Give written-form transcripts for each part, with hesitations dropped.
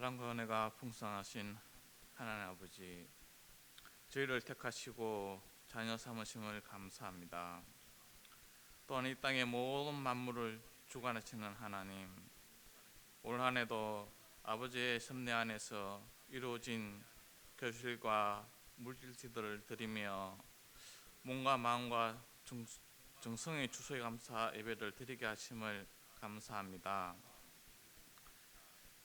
사랑과 은혜가 풍성하신 하나님 아버지, 저희를 택하시고 자녀 삼으심을 감사합니다. 또한 이 땅의 모든 만물을 주관하시는 하나님, 올 한 해도 아버지의 섭리 안에서 이루어진 교실과 물질들을 드리며 몸과 마음과 정성의 주소에 감사 예배를 드리게 하심을 감사합니다.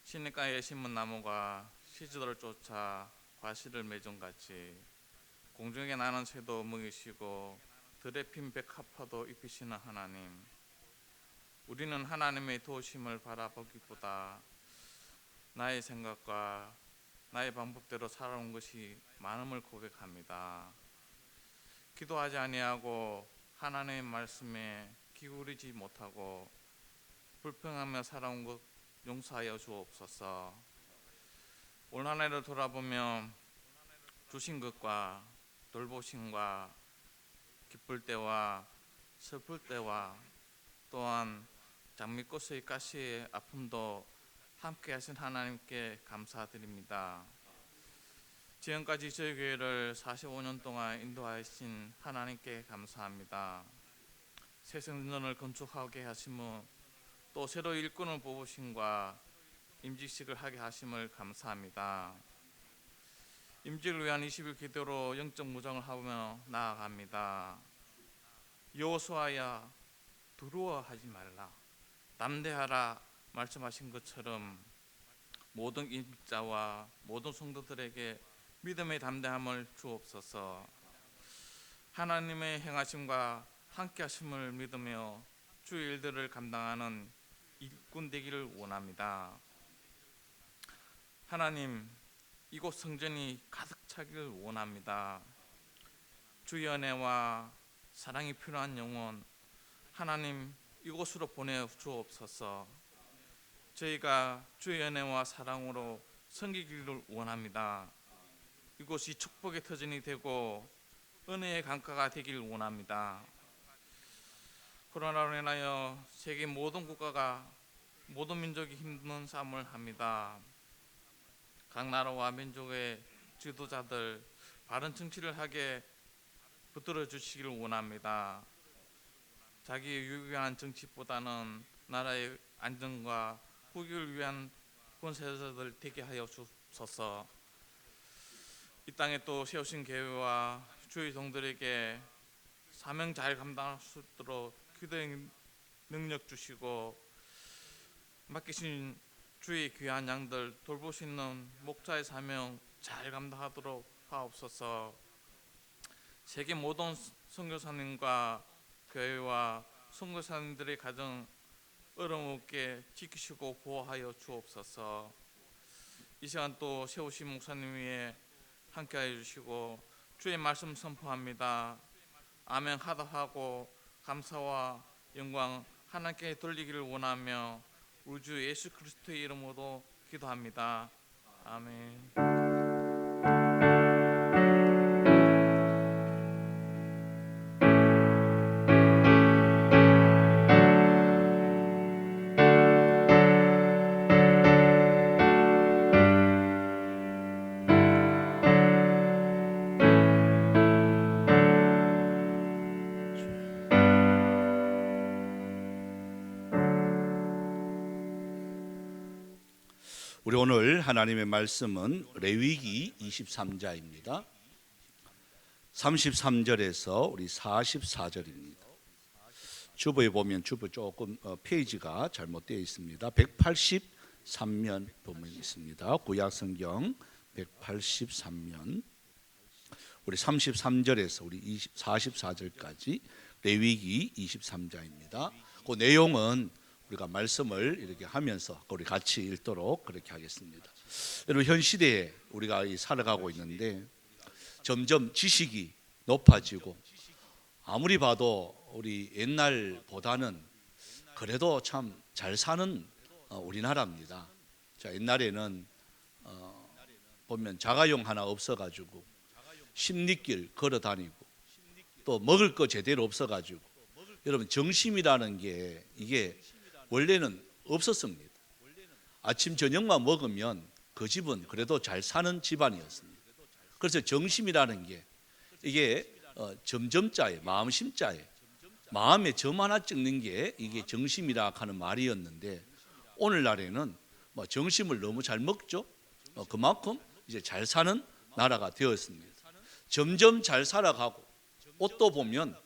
시냇가에 심은 나무가 시즈들을 쫓아 과실을 맺음같이 공중에 나는 새도 먹이시고 들에 핀 백합화도 입히시는 하나님, 우리는 하나님의 도우심을 바라보기보다 나의 생각과 나의 방법대로 살아온 것이 많음을 고백합니다. 기도하지 아니하고 하나님의 말씀에 기울이지 못하고 불평하며 살아온 것 용서하여 주옵소서. 올 한 해를 돌아보며 주신 것과 돌보심과 기쁠 때와 슬플 때와 또한 장미꽃의 가시의 아픔도 함께 하신 하나님께 감사드립니다. 지금까지 저희 교회를 45년 동안 인도하신 하나님께 감사합니다. 새 성전을 건축하게 하시며 또 새로 일꾼을 뽑으심과 임직식을 하게 하심을 감사합니다. 임직을 위한 20일 기도로 영적 무장을 하며 나아갑니다. 여호수아야, 두려워하지 말라, 담대하라 말씀하신 것처럼 모든 임직자와 모든 성도들에게 믿음의 담대함을 주옵소서. 하나님의 행하심과 함께 하심을 믿으며 주의 일들을 감당하는 일꾼 되기를 원합니다. 하나님, 이곳 성전이 가득 차기를 원합니다. 주의 은혜와 사랑이 필요한 영혼 하나님 이곳으로 보내 주옵소서. 저희가 주의 은혜와 사랑으로 섬기기를 원합니다. 이곳이 축복의 터전이 되고 은혜의 강가가 되기를 원합니다. 코로나로 인하여 세계 모든 국가가 모든 민족이 힘든 삶을 합니다. 각 나라와 민족의 지도자들 바른 정치를 하게 붙들어 주시기를 원합니다. 자기의 유익을 위한 정치보다는 나라의 안정과 후기를 위한 권세자들 되게 하여 주소서. 이 땅에 또 세우신 교회와 주의 종들에게 사명 잘 감당할 수 있도록 기도의 능력 주시고 맡기신 주의 귀한 양들 돌보시는 목자의 사명 잘 감당하도록 하옵소서. 세계 모든 선교사님과 교회와 선교사님들의 가정 어려움 없게 지키시고 보호하여 주옵소서. 이 시간 또 세우신 목사님 위에 함께하여 주시고 주의 말씀 선포합니다. 아멘 하다 하고 감사와 영광 하나님께 돌리기를 원하며 우리 주 예수 그리스도의 이름으로 기도합니다. 아멘. 우리 오늘 하나님의 말씀은 레위기 23장입니다. 33절에서 우리 44절입니다. 주보에 보면 주보 조금 페이지가 잘못되어 있습니다. 183면 보면 있습니다. 구약성경 183면 우리 33절에서 우리 44절까지 레위기 23장입니다. 그 내용은 우리가 말씀을 이렇게 하면서 우리 같이 읽도록 그렇게 하겠습니다. 여러분, 현 시대에 우리가 살아가고 있는데 점점 지식이 높아지고 아무리 봐도 우리 옛날보다는 그래도 참 잘 사는 우리나라입니다. 자, 옛날에는 보면 자가용 하나 없어가지고 십리길 걸어 다니고 또 먹을 거 제대로 없어가지고 여러분 정심이라는 게 이게 원래는 없었습니다. 아침 저녁만 먹으면 그 집은 그래도 잘 사는 집안이었습니다. 그래서 정심이라는 게 이게 점점자에 마음 심자에 마음에 점 하나 찍는 게 이게 정심이라 하는 말이었는데 오늘날에는 뭐 정심을 너무 잘 먹죠. 그만큼 이제 잘 사는 나라가 되었습니다. 점점 잘 살아가고 옷도 보면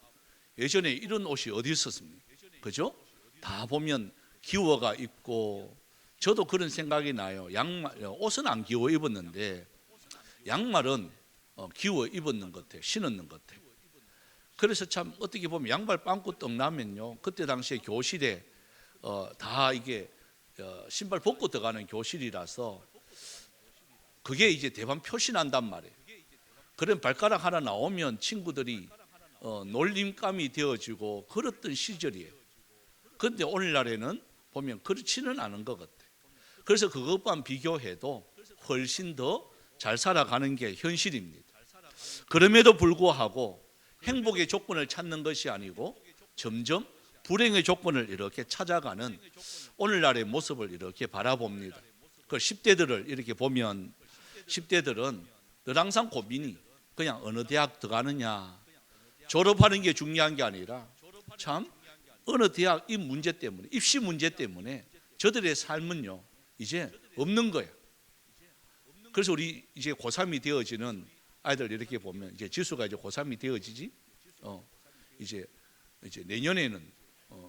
예전에 이런 옷이 어디 있었습니까? 그죠? 다 보면 기워가 입고 저도 그런 생각이 나요. 양말, 옷은 안 기워 입었는데 양말은 기워 입었는 것 같아요. 신었는 것 같아요. 그래서 참 어떻게 보면 양발 빵꾸 떡 나면요. 그때 당시에 교실에 다 이게 신발 벗고 들어가는 교실이라서 그게 이제 대반 표시난단 말이에요. 그런 발가락 하나 나오면 친구들이 놀림감이 되어지고 그랬던 시절이에요. 그런데 오늘날에는 보면 그렇지는 않은 것 같아요. 그래서 그것만 비교해도 훨씬 더 잘 살아가는 게 현실입니다. 그럼에도 불구하고 행복의 조건을 찾는 것이 아니고 점점 불행의 조건을 이렇게 찾아가는 오늘날의 모습을 이렇게 바라봅니다. 그 10대들을 이렇게 보면 10대들은 늘 항상 고민이 그냥 어느 대학 들어가느냐 졸업하는 게 중요한 게 아니라 참 어느 대학 이 문제 때문에 입시 문제 때문에 저들의 삶은요 이제 없는 거예요. 그래서 우리 이제 고3이 되어지는 아이들 이렇게 보면 이제 지수가 이제 고3이 되어지지 이제 내년에는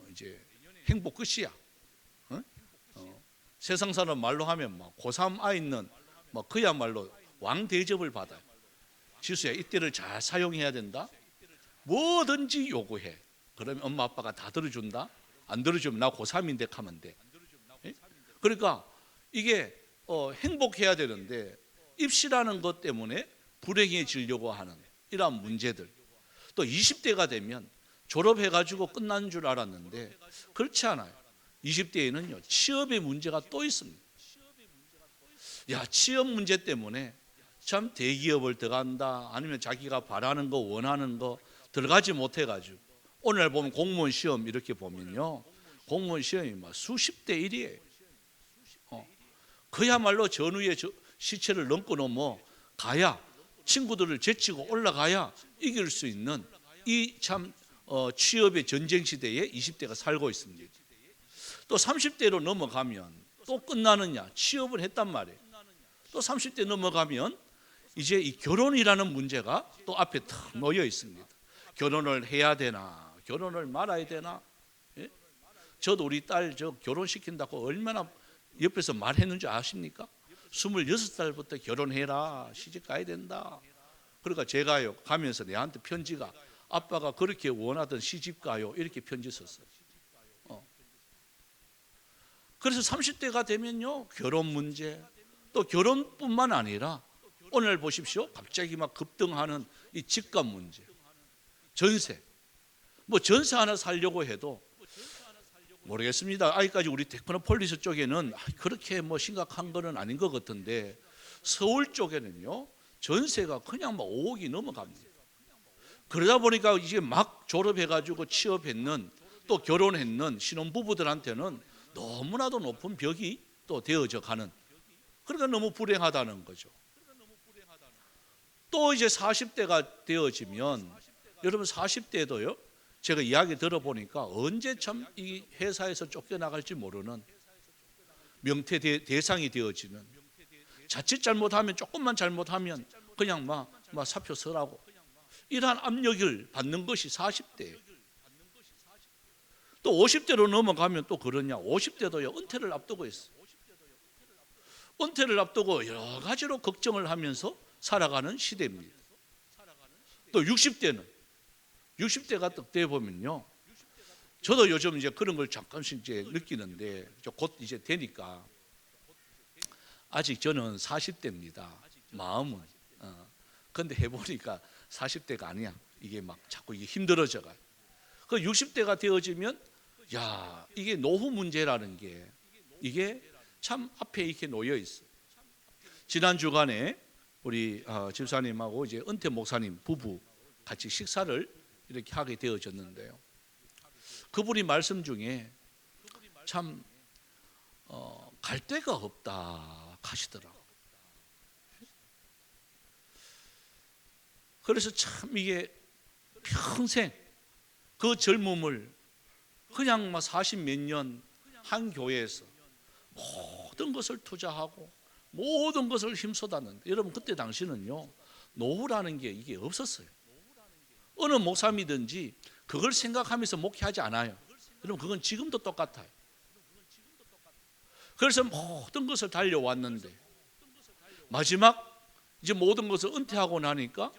이제 행복 끝이야. 세상 사람 말로 하면 막 고3 아이는 뭐 그야말로 왕 대접을 받아요. 지수야 이때를 잘 사용해야 된다. 뭐든지 요구해. 그러면 엄마 아빠가 다 들어준다. 안 들어주면 나 고3인데 하면 돼. 그러니까 이게 행복해야 되는데 입시라는 것 때문에 불행해지려고 하는 이러한 문제들. 또 20대가 되면 졸업해가지고 끝난 줄 알았는데 그렇지 않아요. 20대에는요 취업의 문제가 또 있습니다. 야 취업 문제 때문에 참 대기업을 들어간다 아니면 자기가 바라는 거 원하는 거 들어가지 못해가지고 오늘 보면 공무원 시험 이렇게 보면요 공무원 시험이 막 수십 대 1이에요. 그야말로 전후의 시체를 넘고 가야 친구들을 제치고 올라가야 이길 수 있는 이 참 취업의 전쟁 시대에 20대가 살고 있습니다. 또 30대로 넘어가면 또 끝나느냐 취업을 했단 말이에요. 또 30대 넘어가면 이제 이 결혼이라는 문제가 또 앞에 탁 놓여 있습니다. 결혼을 해야 되나 결혼을 말아야 되나. 예? 저도 우리 딸 저 결혼시킨다고 얼마나 옆에서 말했는 줄 아십니까? 26살부터 결혼해라 시집 가야 된다. 그러니까 제가요 가면서 내한테 편지가 아빠가 그렇게 원하던 시집 가요 이렇게 편지 썼어요. 그래서 30대가 되면요 결혼 문제 또 결혼뿐만 아니라 오늘 보십시오 갑자기 막 급등하는 이 집값 문제 전세 뭐 전세 하나 살려고 해도 모르겠습니다. 아직까지 우리 테크노폴리스 쪽에는 그렇게 뭐 심각한 거는 아닌 것 같은데 서울 쪽에는요 전세가 그냥 막 5억이 넘어갑니다. 그러다 보니까 이제 막 졸업해가지고 취업했는 또 결혼했는 신혼부부들한테는 너무나도 높은 벽이 또 되어져 가는 그러니까 너무 불행하다는 거죠. 또 이제 40대가 되어지면 여러분 40대도요 제가 이야기 들어보니까 언제 참 이 회사에서 쫓겨나갈지 모르는 명태 대상이 되어지는 자칫 잘못하면 조금만 잘못하면 그냥 막 사표 서라고 이러한 압력을 받는 것이 40대예요. 또 50대로 넘어가면 또 그러냐 50대도요 은퇴를 앞두고 있어요. 은퇴를 앞두고 여러 가지로 걱정을 하면서 살아가는 시대입니다. 또 60대가 딱 돼 보면요. 저도 요즘 이제 그런 걸 잠깐씩 이제 느끼는데 곧 이제 되니까 아직 저는 40대입니다. 마음은. 그런데 해보니까 40대가 아니야. 이게 막 자꾸 이게 힘들어져가요. 그 60대가 되어지면 야 이게 노후 문제라는 게 이게 참 앞에 이렇게 놓여 있어요. 지난 주간에 우리 집사님하고 이제 은퇴 목사님 부부 같이 식사를 이렇게 하게 되어졌는데요. 그분이 말씀 중에 참 갈 데가 없다 하시더라고요. 그래서 참 이게 평생 그 젊음을 그냥 막 40 몇 년 한 교회에서 모든 것을 투자하고 모든 것을 힘쏟았는데, 여러분 그때 당시는요 노후라는 게 이게 없었어요. 어느 목사님이든지 그걸 생각하면서 목회하지 않아요. 여러분 그건 지금도 똑같아요. 그래서 모든 것을 달려왔는데 마지막 이제 모든 것을 은퇴하고 나니까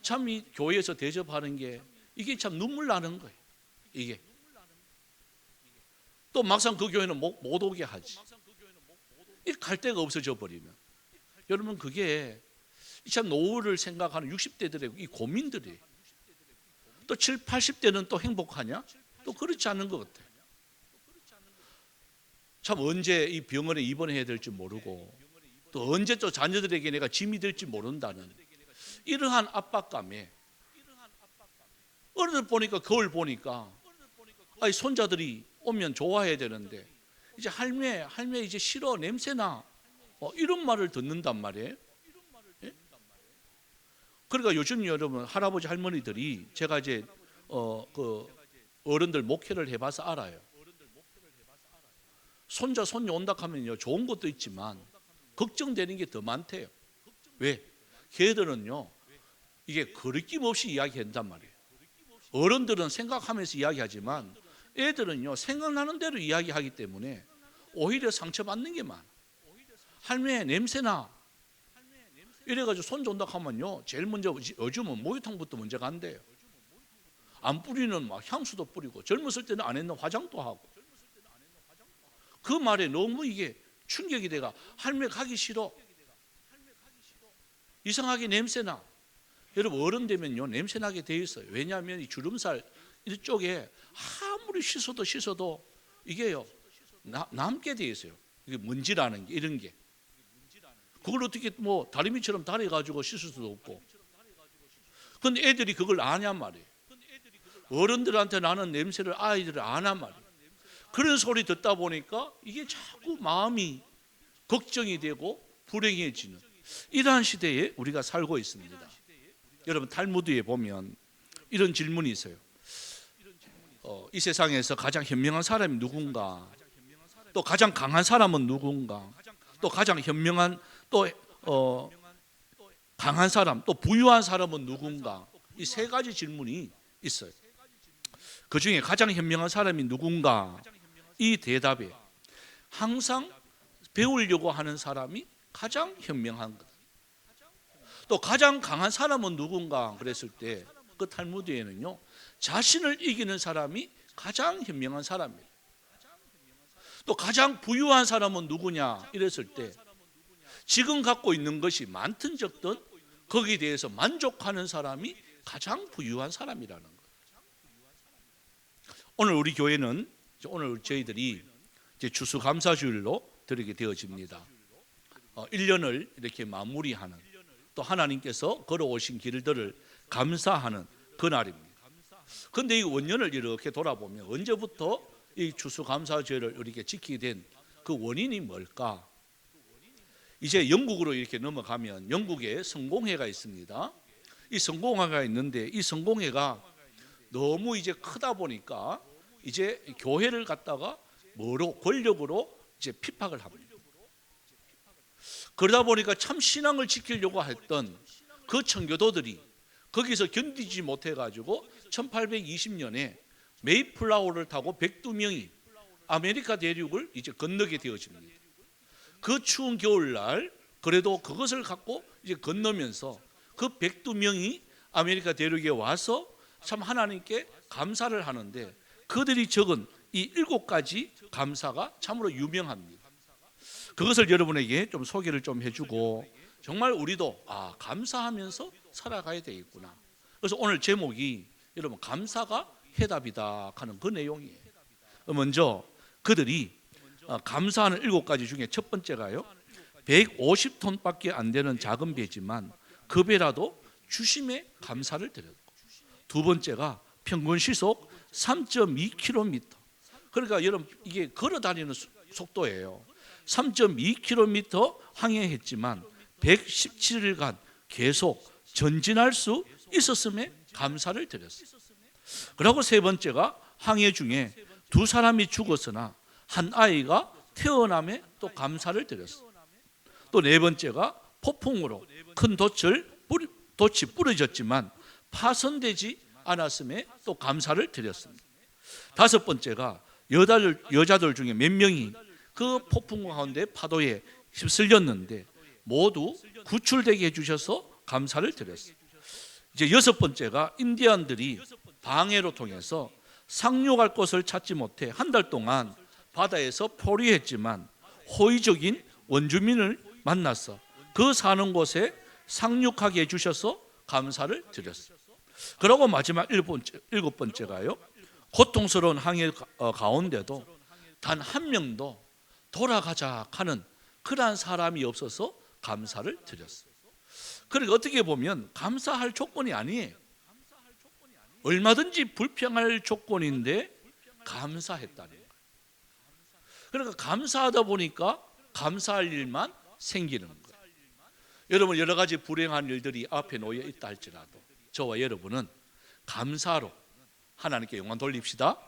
참 이 교회에서 대접하는 게 이게 참 눈물 나는 거예요. 이게 또 막상 그 교회는 못 오게 하지. 이 갈 데가 없어져 버리면, 여러분 그게 참 노후를 생각하는 60대들의 이 고민들이에요. 또 7, 80대는 또 행복하냐? 또 그렇지 않은 것 같아요. 참 언제 이 병원에 입원해야 될지 모르고 또 언제 또 자녀들에게 내가 짐이 될지 모른다는 이러한 압박감에, 어느 보니까 거울 보니까 아니 손자들이 오면 좋아해야 되는데 이제 할매 이제 싫어, 냄새나, 이런 말을 듣는단 말이에요. 예? 그러니까 요즘 여러분 할아버지 할머니들이, 제가 이제 그 어른들 목회를 해봐서 알아요. 손자 손녀 온다 하면요 좋은 것도 있지만 걱정되는 게 더 많대요. 왜? 걔들은요 이게 거리낌 없이 이야기한단 말이에요. 어른들은 생각하면서 이야기하지만 애들은요 생각나는 대로 이야기하기 때문에 오히려 상처받는 게 많아. 할매 냄새나 이래가지고 손자 온다 하면요 제일 먼저 요즘은 목욕탕부터 먼저 간대요. 안 뿌리는 막 향수도 뿌리고, 젊었을 때는 안 했는 화장도 하고. 그 말에 너무 이게 충격이 돼가 할매 가기 싫어, 이상하게 냄새나. 여러분 어른 되면요 냄새나게 돼 있어요. 왜냐하면 이 주름살 이쪽에 아무리 씻어도 이게요 남게 돼 있어요. 이게 먼지라는 게, 이런 게. 그걸 어떻게 뭐 다리미처럼 다려가지고 씻을 수도 없고. 근데 애들이 그걸 아냔 말이에요. 어른들한테 나는 냄새를 아이들은 아냔 말이에요. 그런 소리 듣다 보니까 이게 자꾸 마음이 걱정이 되고 불행해지는 이러한 시대에 우리가 살고 있습니다. 여러분 탈무드에 보면 이런 질문이 있어요. 이 세상에서 가장 현명한 사람이 누군가, 또 가장 강한 사람은 누군가, 또 가장 현명한 또 강한 사람, 또 부유한 사람은 누군가, 이 세 가지 질문이 있어요. 그 중에 가장 현명한 사람이 누군가, 이 대답에 항상 배우려고 하는 사람이 가장 현명한 거다. 또 가장 강한 사람은 누군가 그랬을 때 그 탈무드에는요 자신을 이기는 사람이 가장 현명한 사람이에요. 또 가장 부유한 사람은 누구냐 이랬을 때 지금 갖고 있는 것이 많든 적든 거기에 대해서 만족하는 사람이 가장 부유한 사람이라는 거예요. 오늘 우리 교회는 오늘 저희들이 이제 추수감사주일로 드리게 되어집니다. 1년을 이렇게 마무리하는, 또 하나님께서 걸어오신 길들을 감사하는 그날입니다. 그런데 이 원년을 이렇게 돌아보면 언제부터 이 추수감사주일을 이렇게 지키게 된 그 원인이 뭘까? 이제 영국으로 이렇게 넘어가면 영국에 성공회가 있습니다. 이 성공회가 있는데 이 성공회가 너무 이제 크다 보니까 이제 교회를 갖다가 뭐로 권력으로 이제 핍박을 합니다. 그러다 보니까 참 신앙을 지키려고 했던 그 청교도들이 거기서 견디지 못해 가지고 1820년에 메이플라워를 타고 102명이 아메리카 대륙을 이제 건너게 되어집니다. 그 추운 겨울날 그래도 그것을 갖고 이제 건너면서 그 102명이 아메리카 대륙에 와서 참 하나님께 감사를 하는데, 그들이 적은 이 7가지 감사가 참으로 유명합니다. 그것을 여러분에게 좀 소개를 좀 해주고 정말 우리도 감사하면서 살아가야 되겠구나. 그래서 오늘 제목이 여러분 감사가 해답이다 하는 그 내용이에요. 먼저 그들이 감사하는 7가지 중에 첫 번째가요 150톤밖에 안 되는 작은 배지만 그 배라도 주심에 감사를 드렸고, 두 번째가 평균 시속 3.2km. 그러니까 여러분 이게 걸어 다니는 속도예요. 3.2km 항해했지만 117일간 계속 전진할 수 있었음에 감사를 드렸어요. 그리고 세 번째가 항해 중에 두 사람이 죽었으나 한 아이가 태어남에 또 감사를 드렸어요. 또 네 번째가 폭풍으로 큰 돛이 부러졌지만 파손되지 않았음에 또 감사를 드렸습니다. 다섯 번째가 여자들 중에 몇 명이 그 폭풍 가운데 파도에 휩쓸렸는데 모두 구출되게 해주셔서 감사를 드렸어요. 이제 여섯 번째가 인디언들이 방해로 통해서 상륙할 곳을 찾지 못해 한 달 동안 바다에서 포위했지만 호의적인 원주민을 만나서 그 사는 곳에 상륙하게 해주셔서 감사를 드렸어요. 그리고 마지막 일곱 번째가요, 고통스러운 항해 가운데도 단 한 명도 돌아가자 하는 그러한 사람이 없어서 감사를 드렸어요. 그러니까 어떻게 보면 감사할 조건이 아니에요. 얼마든지 불평할 조건인데 감사했다는 거예요. 그러니까 감사하다 보니까 감사할 일만 생기는 거예요. 여러분, 여러 가지 불행한 일들이 앞에 놓여 있다 할지라도 저와 여러분은 감사로 하나님께 영광 돌립시다.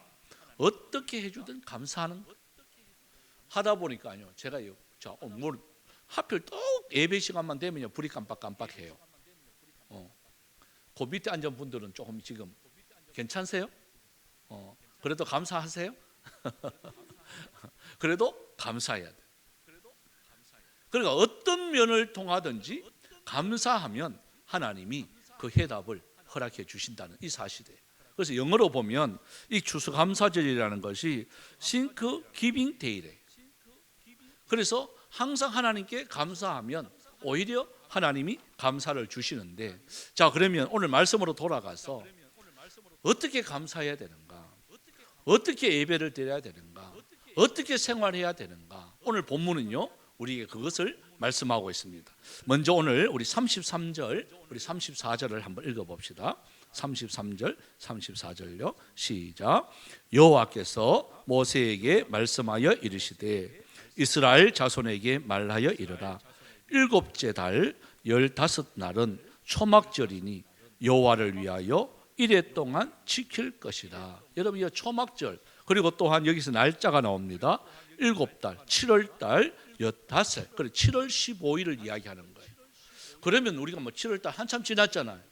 어떻게 해주든 감사하는 것 하다 보니까요, 제가 오늘 하필 또 예배 시간만 되면요 불이 깜빡깜빡해요. 그 밑에 앉은 분들은 조금 지금 괜찮으세요? 그래도 감사하세요? 그래도 감사해야 돼. 그러니까 어떤 면을 통하든지 감사하면 하나님이 그 해답을 허락해 주신다는 이 사실이에요. 그래서 영어로 보면 이 추수감사절이라는 것이 Thanksgiving Day래요. 그래서 항상 하나님께 감사하면 오히려 하나님이 감사를 주시는데, 자, 그러면 오늘 말씀으로 돌아가서 어떻게 감사해야 되는가, 어떻게 예배를 드려야 되는가, 어떻게 생활해야 되는가, 오늘 본문은요 우리에게 그것을 말씀하고 있습니다. 먼저 오늘 우리 33절, 우리 34절을 한번 읽어봅시다. 33절, 34절요. 시작. 여호와께서 모세에게 말씀하여 이르시되 이스라엘 자손에게 말하여 이르라. 일곱째 달 15날은 초막절이니 여호와를 위하여 이레 동안 지킬 것이라. 여러분, 이 초막절, 그리고 또한 여기서 날짜가 나옵니다. 7달, 7월달 15, 그래 7월 15일을 이야기하는 거예요. 그러면 우리가 7월달 한참 지났잖아요,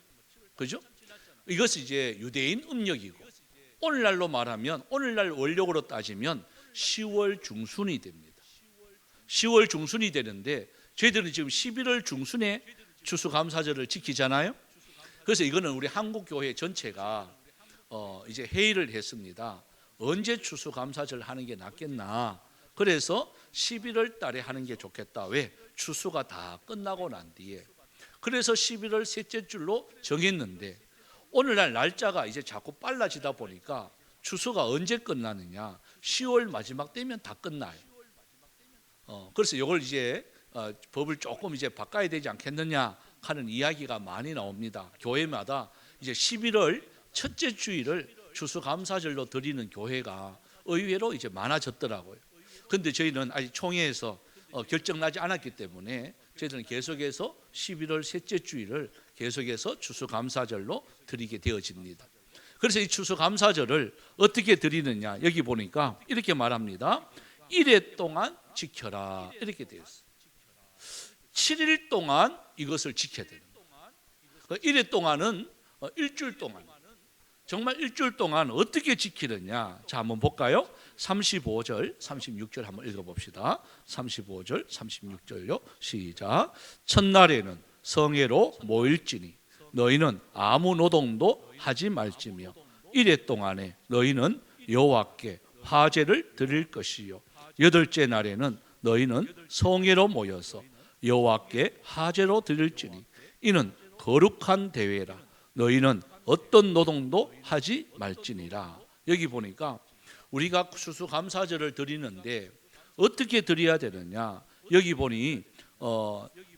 그죠? 이것이 이제 유대인 음력이고, 오늘날로 말하면, 오늘날 원력으로 따지면 10월 중순이 됩니다. 10월 중순이 되는데 저희들은 지금 11월 중순에 추수감사절을 지키잖아요. 그래서 이거는 우리 한국교회 전체가 이제 회의를 했습니다. 언제 추수감사절 하는 게 낫겠나. 그래서 11월 달에 하는 게 좋겠다. 왜? 추수가 다 끝나고 난 뒤에. 그래서 11월 셋째 줄로 정했는데 오늘날 날짜가 이제 자꾸 빨라지다 보니까 추수가 언제 끝나느냐, 10월 마지막 되면 다 끝나요. 그래서 이걸 이제 법을 조금 이제 바꿔야 되지 않겠느냐 하는 이야기가 많이 나옵니다. 교회마다 이제 11월 첫째 주일을 추수감사절로 드리는 교회가 의외로 이제 많아졌더라고요. 그런데 저희는 아직 총회에서 결정나지 않았기 때문에 저희들은 계속해서 11월 셋째 주일을 계속해서 추수감사절로 드리게 되어집니다. 그래서 이 추수감사절을 어떻게 드리느냐, 여기 보니까 이렇게 말합니다. 1회 동안 지켜라, 이렇게 되어 있어요. 7일 동안 이것을 지켜야 됩니다. 1회 동안은 일주일 동안, 정말 일주일 동안 어떻게 지키느냐. 자, 한번 볼까요? 35절, 36절 한번 읽어봅시다. 35절, 36절요. 시작. 첫날에는 성회로 모일지니 너희는 아무 노동도 하지 말지며 이레 동안에 너희는 여호와께 화제를 드릴 것이요 여덟째 날에는 너희는 성회로 모여서 여호와께 화제로 드릴지니 이는 거룩한 대회라. 너희는 어떤 노동도 하지 말지니라. 여기 보니까 우리가 추수감사절을 드리는데 어떻게 드려야 되느냐. 여기 보니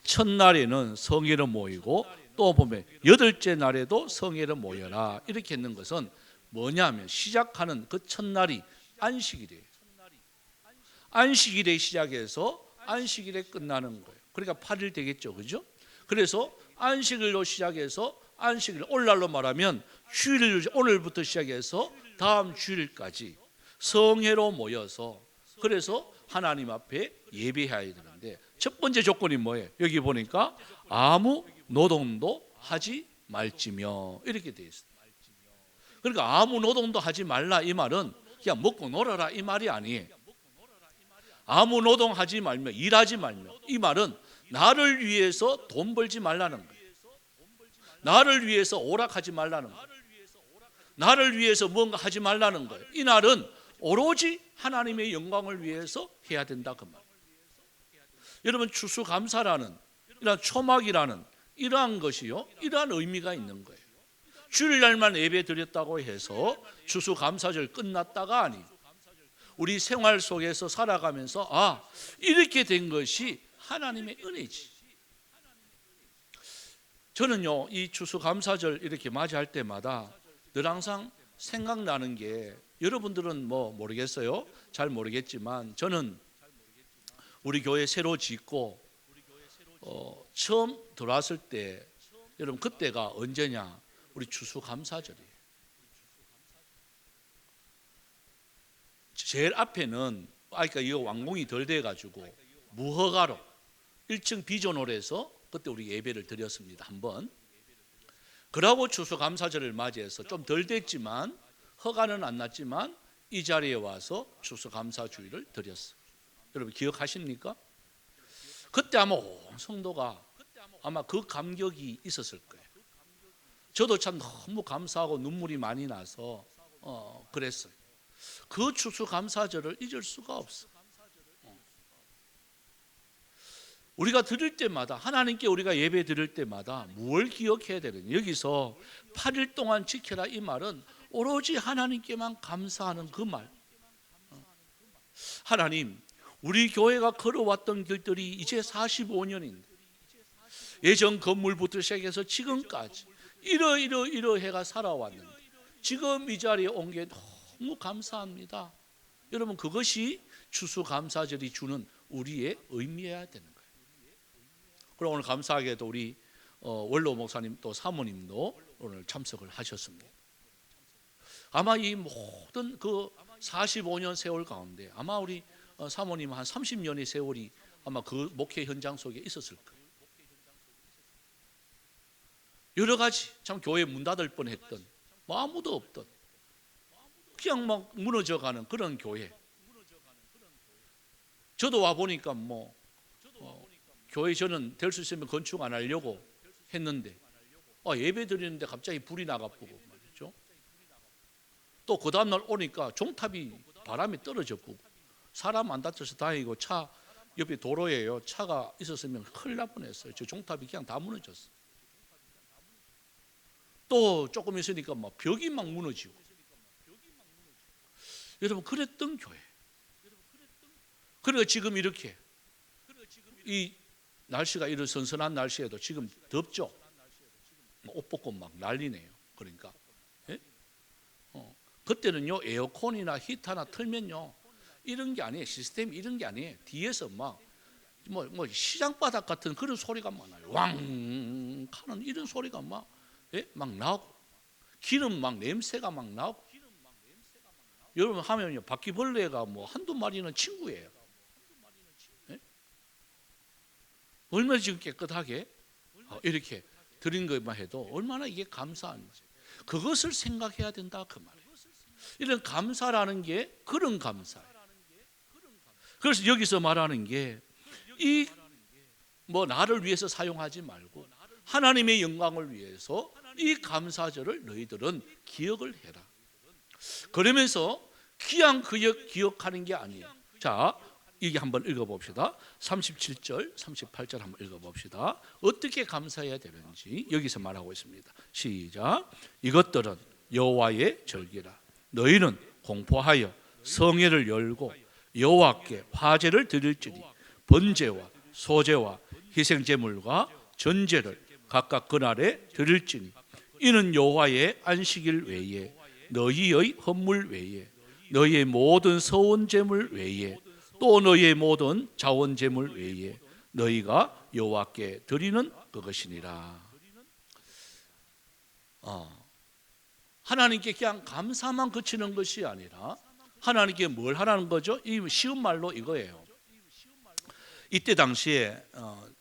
첫날에는 성회로 모이고 또 보면 여덟째 날에도 성회로 모여라, 이렇게 했는 것은 뭐냐면 시작하는 그 첫날이 안식일이에요. 안식일에 시작해서 안식일에 끝나는 거예요. 그러니까 8일 되겠죠, 그죠? 그래서 안식일로 시작해서 안식일 오늘날로 말하면 주일 오늘부터 시작해서 다음 주일까지 성회로 모여서 그래서 하나님 앞에 예배해야 되는데 첫 번째 조건이 뭐예요? 여기 보니까 아무 노동도 하지 말지며 이렇게 되어 있습니다. 그러니까 아무 노동도 하지 말라 이 말은 그냥 먹고 놀아라 이 말이 아니에요. 아무 노동하지 말며 일하지 말며 이 말은 나를 위해서 돈 벌지 말라는 거예요. 나를 위해서 오락하지 말라는 거예요. 나를 위해서 뭔가 하지 말라는 거예요. 이 날은 오로지 하나님의 영광을 위해서 해야 된다 그 말. 여러분 추수감사라는 이러한 초막이라는 이러한 것이요, 이러한 의미가 있는 거예요. 주일날만 예배 드렸다고 해서 추수감사절 끝났다가 아니에요. 우리 생활 속에서 살아가면서 이렇게 된 것이 하나님의 은혜지. 저는요 이 추수감사절 이렇게 맞이할 때마다 늘 항상 생각나는 게 여러분들은 뭐 모르겠어요. 잘 모르겠지만 저는 우리 교회 새로 짓고 처음 들어왔을 때 여러분 그때가 언제냐? 우리 추수감사절이에요. 제일 앞에는 그러니까 이거 완공이 덜 돼가지고 무허가로 1층 비전홀에서 그때 우리 예배를 드렸습니다. 한번. 그러고 추수감사절을 맞이해서 좀 덜 됐지만 허가는 안 났지만 이 자리에 와서 추수감사주일을 드렸어요. 여러분 기억하십니까? 그때 아마 온 성도가 아마 그 감격이 있었을 거예요. 저도 참 너무 감사하고 눈물이 많이 나서 그랬어요. 그 추수감사절을 잊을 수가 없어. 우리가 드릴 때마다 하나님께 우리가 예배 드릴 때마다 뭘 기억해야 되느냐? 여기서 8일 동안 지켜라 이 말은 오로지 하나님께만 감사하는 그 말. 하나님, 우리 교회가 걸어왔던 길들이 이제 45년인데 예전 건물부터 시작해서 지금까지 이러해가 살아왔는데 지금 이 자리에 온 게 너무 감사합니다. 여러분 그것이 추수감사절이 주는 우리의 의미여야 되는 거예요. 그럼 오늘 감사하게도 우리 원로 목사님 또 사모님도 오늘 참석을 하셨습니다. 아마 이 모든 그 45년 세월 가운데 아마 우리 사모님 한 30년의 세월이 아마 그 목회 현장 속에 있었을 거예요. 여러 가지 참 교회 문 닫을 뻔했던 뭐 아무도 없던 그냥 막 무너져가는 그런 교회. 저도 와 보니까 교회 저는 될 수 있으면 건축 안 하려고 했는데 예배 드리는데 갑자기 불이 나가보고 말이죠. 또 그 다음날 오니까 종탑이 바람에 떨어졌고 사람 안 다쳐서 다행이고 차 옆에 도로예요. 차가 있었으면 큰일 날 뻔했어요. 저 종탑이 그냥 다 무너졌어요. 또 조금 있으니까 벽이 막 무너지고. 여러분 그랬던 교회. 그리고 지금 이렇게 이 날씨가 이런 선선한 날씨에도 지금 덥죠. 옷 벗고 막 난리네요. 그러니까 그때는요 에어컨이나 히터나 틀면요 이런 게 아니에요. 시스템이 이런 게 아니에요. 뒤에서 막 시장바닥 같은 그런 소리가 막 나요. 왕 하는 이런 소리가 막 나고 기름 막 냄새가 막 나고. 여러분 하면요 바퀴벌레가 한두 마리는 친구예요. 얼마나 지금 깨끗하게 이렇게 드린 것만 해도 얼마나 이게 감사한지 그것을 생각해야 된다 그 말이에요. 이런 감사라는 게 그런 감사예요. 그래서 여기서 말하는 게 이 나를 위해서 사용하지 말고 하나님의 영광을 위해서 이 감사절을 너희들은 기억을 해라. 그러면서 귀한 기억하는 게 아니에요. 자, 이게 한번 읽어봅시다. 37절, 38절 한번 읽어봅시다. 어떻게 감사해야 되는지 여기서 말하고 있습니다. 시작. 이것들은 여호와의 절기라. 너희는 공포하여 성회를 열고 여호와께 화제를 드릴지니 번제와 소제와 희생제물과 전제를 각각 그날에 드릴지니 이는 여호와의 안식일 외에 너희의 헌물 외에 너희의 모든 서원제물 외에 또 너희의 모든 자원제물 외에 너희가 여호와께 드리는 그것이니라. 하나님께 그냥 감사만 그치는 것이 아니라 하나님께 뭘 하라는 거죠? 이 쉬운 말로 이거예요. 이때 당시에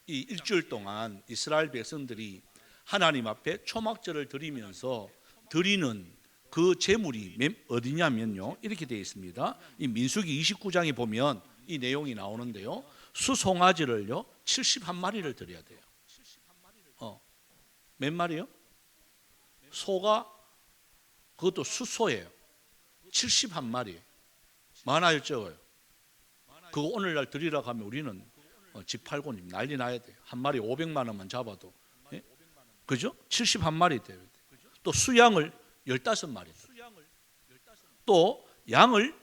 이 일주일 동안 이스라엘 백성들이 하나님 앞에 초막절을 드리면서 드리는 그 제물이 어디냐면요, 이렇게 되어 있습니다. 이 민수기 29장에 보면 이 내용이 나오는데요, 수송아지를요 71마리를 드려야 돼요. 몇 마리요? 소가 그것도 수소예요. 71마리. 많아요, 적어요? 그거 오늘날 드리라고 하면 우리는 집 팔고 난리 나야 돼요. 한 마리 500만 원만 잡아도. 예? 그죠? 71마리 돼요. 또 수양을 15마리 들어요. 또 양을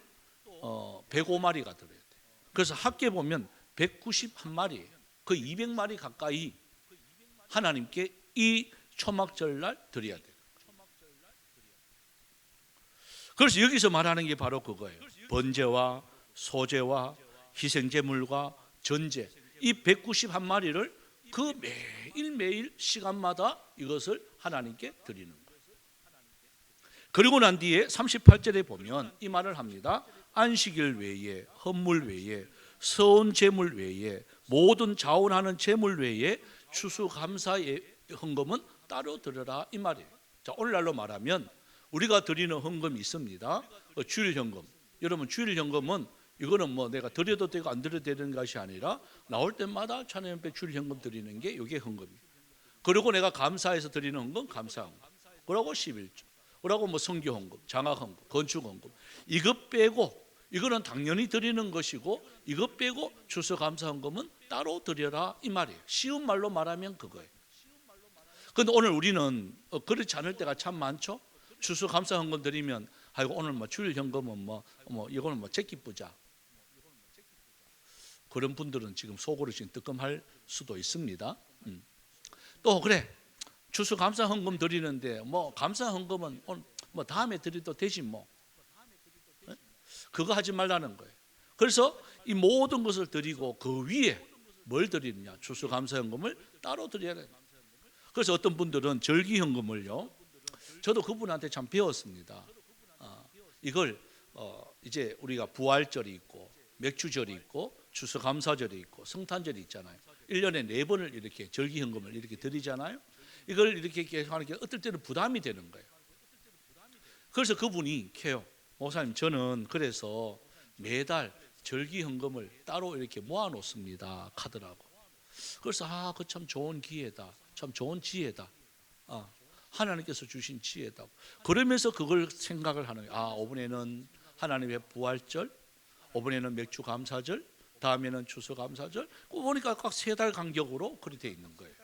105마리가 들어야 돼요. 그래서 합계 보면 191마리예요. 그 200마리 가까이 하나님께 이 초막절날 드려야 돼요. 그래서 여기서 말하는 게 바로 그거예요. 번제와 소제와 희생제물과 전제, 이 191마리를 그 매일매일 시간마다 이것을 하나님께 드리는 거예요. 그리고 난 뒤에 38절에 보면 이 말을 합니다. 안식일 외에, 헌물 외에, 서온 제물 외에, 모든 자원하는 제물 외에 추수감사의 헌금은 따로 드려라, 이 말이에요. 자, 오늘날로 말하면 우리가 드리는 헌금이 있습니다. 주일 헌금. 여러분, 주일 헌금은 이거는 뭐 내가 드려도 되고 안 드려도 되는 것이 아니라 나올 때마다 찬양협회 주일 헌금 드리는 게 이게 헌금이에요. 그리고 내가 감사해서 드리는 헌금, 감사 헌금. 그러고 11조. 그러고 뭐 성교 헌금, 장학 헌금, 건축 헌금. 이것 빼고, 이거는 당연히 드리는 것이고, 이것 빼고 추수감사 헌금은 따로 드려라, 이 말이에요. 쉬운 말로 말하면 그거예요. 그런데 오늘 우리는 그렇지 않을 때가 참 많죠. 추수감사 헌금 드리면 아이고 오늘 뭐 주일 헌금은 뭐 이거는 뭐 제끼부자. 그런 분들은 지금 속으로 지금 뜨끔할 수도 있습니다. 또 그래, 추수감사 헌금 드리는데 뭐 감사 헌금은 뭐 다음에 드려도 되지 뭐. 그거 하지 말라는 거예요. 그래서 이 모든 것을 드리고 그 위에 뭘 드리느냐, 추수감사 헌금을 따로 드려야 돼요. 그래서 어떤 분들은 절기 헌금을요, 저도 그분한테 참 배웠습니다. 이걸 이제 우리가 부활절이 있고 맥주절이 있고 추수감사절이 있고 성탄절이 있잖아요. 1년에 4번을 이렇게 절기 헌금을 이렇게 드리잖아요. 이걸 이렇게 하는 게 어떨 때는 부담이 되는 거예요. 그래서 그분이 캐요. 목사님, 저는 그래서 매달 절기 헌금을 따로 이렇게 모아 놓습니다, 카드라고. 그래서 그 참 좋은 기회다, 참 좋은 지혜다, 하나님께서 주신 지혜다. 그러면서 그걸 생각을 하는 거예요. 이번에는 하나님의 부활절, 이번에는 맥주 감사절, 다음에는 추수 감사절. 보니까 각 3달 간격으로 그렇게 돼 있는 거예요.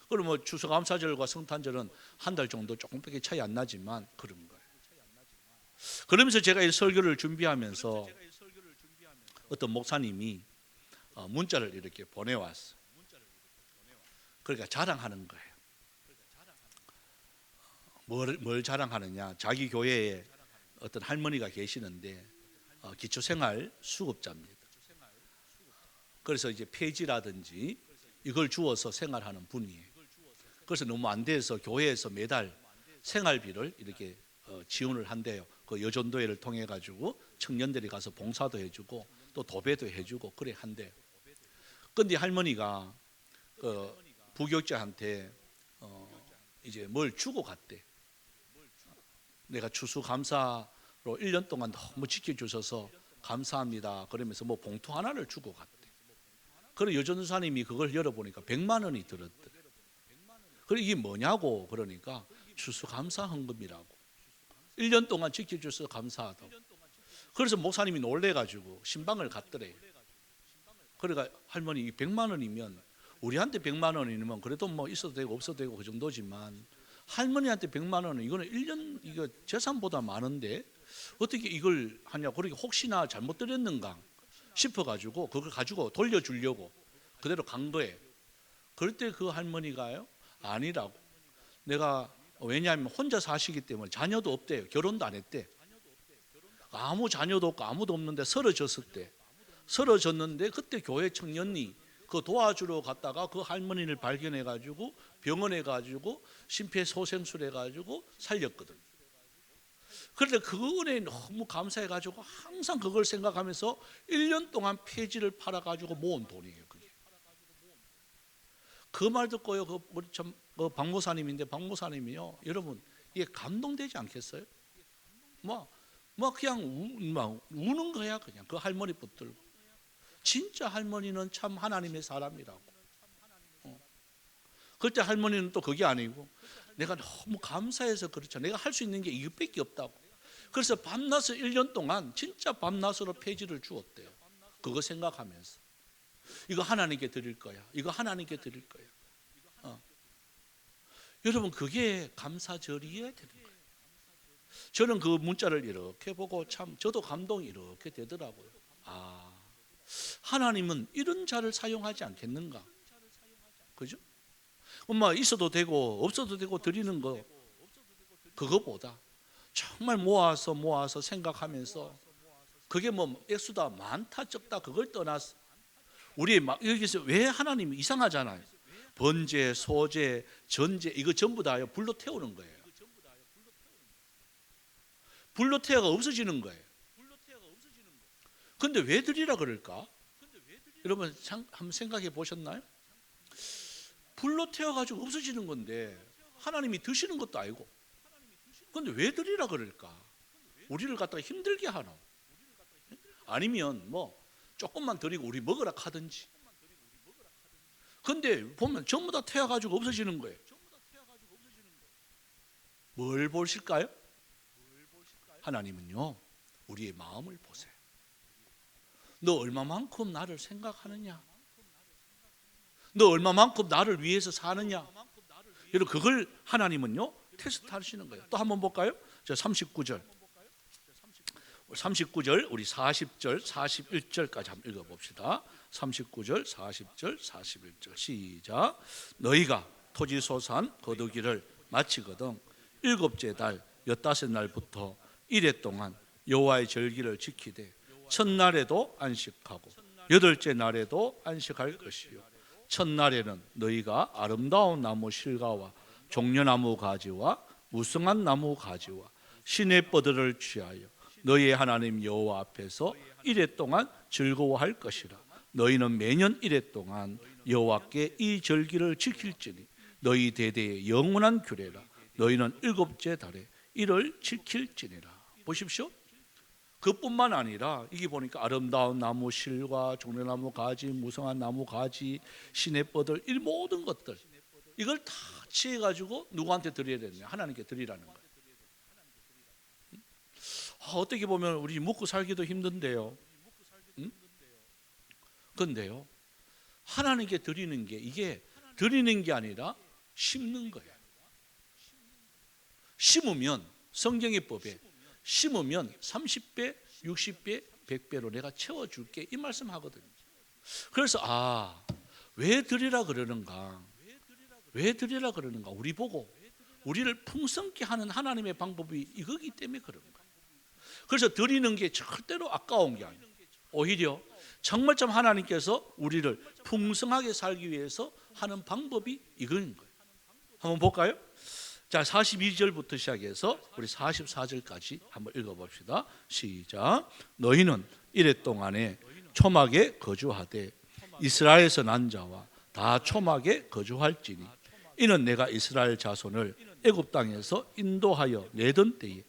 그럼 뭐 추수 감사절과 성탄절은 한 달 정도 조금밖에 차이 안 나지만 그런 거예요. 그러면서 제가 이 설교를 준비하면서 어떤 목사님이 문자를 이렇게 보내왔어요. 그러니까 자랑하는 거예요. 뭘 자랑하느냐? 자기 교회에 어떤 할머니가 계시는데 기초생활 수급자입니다. 그래서 이제 폐지라든지 이걸 주어서 생활하는 분이에요. 그래서 너무 안 돼서 교회에서 매달 생활비를 이렇게 지원을 한대요. 그 여전도회를 통해 가지고 청년들이 가서 봉사도 해주고 또 도배도 해주고 그래 한대요. 근데 할머니가 부교육자한테 이제 뭘 주고 갔대. 내가 추수감사로 1년 동안 너무 지켜주셔서 감사합니다. 그러면서 뭐 봉투 하나를 주고 갔대. 그래 여전사님이 그걸 열어보니까 100만 원이 들었대. 그래 이게 뭐냐고 그러니까 추수감사 헌금이라고. 1년 동안 지켜줘서 감사하다고. 그래서 목사님이 놀래가지고 신방을 갔더래요. 그러니까 할머니 100만 원이면 우리한테 100만 원이면 그래도 뭐 있어도 되고 없어도 되고 그 정도지만 할머니한테 100만 원은 이거는 1년 이거 재산보다 많은데 어떻게 이걸 하냐. 그러니까 혹시나 잘못 드렸는가 싶어가지고 그걸 가지고 돌려주려고 그대로 간 거예요. 그럴 때 그 할머니가요, 아니라고. 내가 왜냐하면 혼자 사시기 때문에 자녀도 없대요. 결혼도 안 했대. 아무 자녀도 없고 아무도 없는데 서러졌을 때, 서러졌는데 그때 교회 청년이 그 도와주러 갔다가 그 할머니를 발견해 가지고 병원에 가지고 심폐소생술 해 가지고 살렸거든. 그런데 그 은혜에 너무 감사해 가지고 항상 그걸 생각하면서 1년 동안 폐지를 팔아 가지고 모은 돈이에요. 그게. 그 말 듣고요. 그 우리 참 박모사님인데 박모사님이요. 여러분 이게 감동되지 않겠어요? 뭐 그냥 막 우는 거야. 그냥 그 할머니 붙들고. 진짜 할머니는 참 하나님의 사람이라고. 그때 할머니는 또 그게 아니고 내가 너무 감사해서 그렇죠. 내가 할 수 있는 게 이것밖에 없다고. 그래서 밤낮을 1년 동안 진짜 밤낮으로 폐지를 주었대요. 그거 생각하면서 이거 하나님께 드릴 거야. 이거 하나님께 드릴 거야. 여러분 그게 감사절이어야 되는 거예요. 저는 그 문자를 이렇게 보고 참 저도 감동이 이렇게 되더라고요. 아, 하나님은 이런 자를 사용하지 않겠는가? 그죠? 엄마 있어도 되고 없어도 되고 드리는 거 그거보다 정말 모아서 생각하면서 그게 뭐 액수다 많다 적다 그걸 떠나서 우리 막 여기서 왜 하나님이 이상하잖아요. 번제, 소제, 전제 이거 전부 다요 불로 태우는 거예요. 불로 태워가 없어지는 거예요. 근데 왜 드리라 그럴까? 여러분 한번 생각해 보셨나요? 불로 태워가지고 없어지는 건데 하나님이 드시는 것도 아니고 근데 왜 드리라 그럴까? 우리를 갖다가 힘들게 하나? 아니면 뭐 조금만 드리고 우리 먹으라 하든지. 근데 보면 전부 다 태워가지고 없어지는 거예요. 뭘 보실까요? 하나님은요 우리의 마음을 보세요. 너 얼마만큼 나를 생각하느냐? 너 얼마만큼 나를 위해서 사느냐? 여러분 그걸 하나님은요 테스트 하시는 거예요. 또 한번 볼까요? 자 39절 우리 40절 41절까지 한번 읽어봅시다. 39절 40절 41절 시작. 너희가 토지소산 거두기를 마치거든 7째 달 15날부터 이래 동안 여호와의 절기를 지키되 첫날에도 안식하고 8째 날에도 안식할 것이요 첫날에는 너희가 아름다운 나무 실과와 종려나무 가지와 무성한 나무 가지와 시내 뻗들을 취하여 너희의 하나님 여호와 앞에서 이래 동안 즐거워할 것이라. 너희는 매년 이래 동안 여호와께 이 절기를 지킬지니 너희 대대의 영원한 규례라. 너희는 7째 달에 이를 지킬지니라. 보십시오. 그뿐만 아니라 이게 보니까 아름다운 나무 실과 종려나무 가지 무성한 나무 가지 시내 뻗들 이 모든 것들 이걸 다 취해가지고 누구한테 드려야 되냐? 하나님께 드리라는 거예요. 어떻게 보면 우리 먹고 살기도 힘든데요. 그런데요 하나님께 드리는 게 이게 드리는 게 아니라 심는 거예요. 심으면 성경의 법에 심으면 30배, 60배, 100배로 내가 채워줄게 이 말씀하거든요. 그래서 왜 드리라 그러는가? 왜 드리라 그러는가? 우리 보고 우리를 풍성케 하는 하나님의 방법이 이거기 때문에 그런 거예요. 그래서 드리는 게 절대로 아까운 게 아니에요. 오히려 정말 좀 하나님께서 우리를 풍성하게 살기 위해서 하는 방법이 이거인 거예요. 한번 볼까요? 자 42절부터 시작해서 우리 44절까지 한번 읽어봅시다. 시작. 너희는 이래 동안에 초막에 거주하되 이스라엘에서 난 자와 다 초막에 거주할지니 이는 내가 이스라엘 자손을 애굽 땅에서 인도하여 내던 때에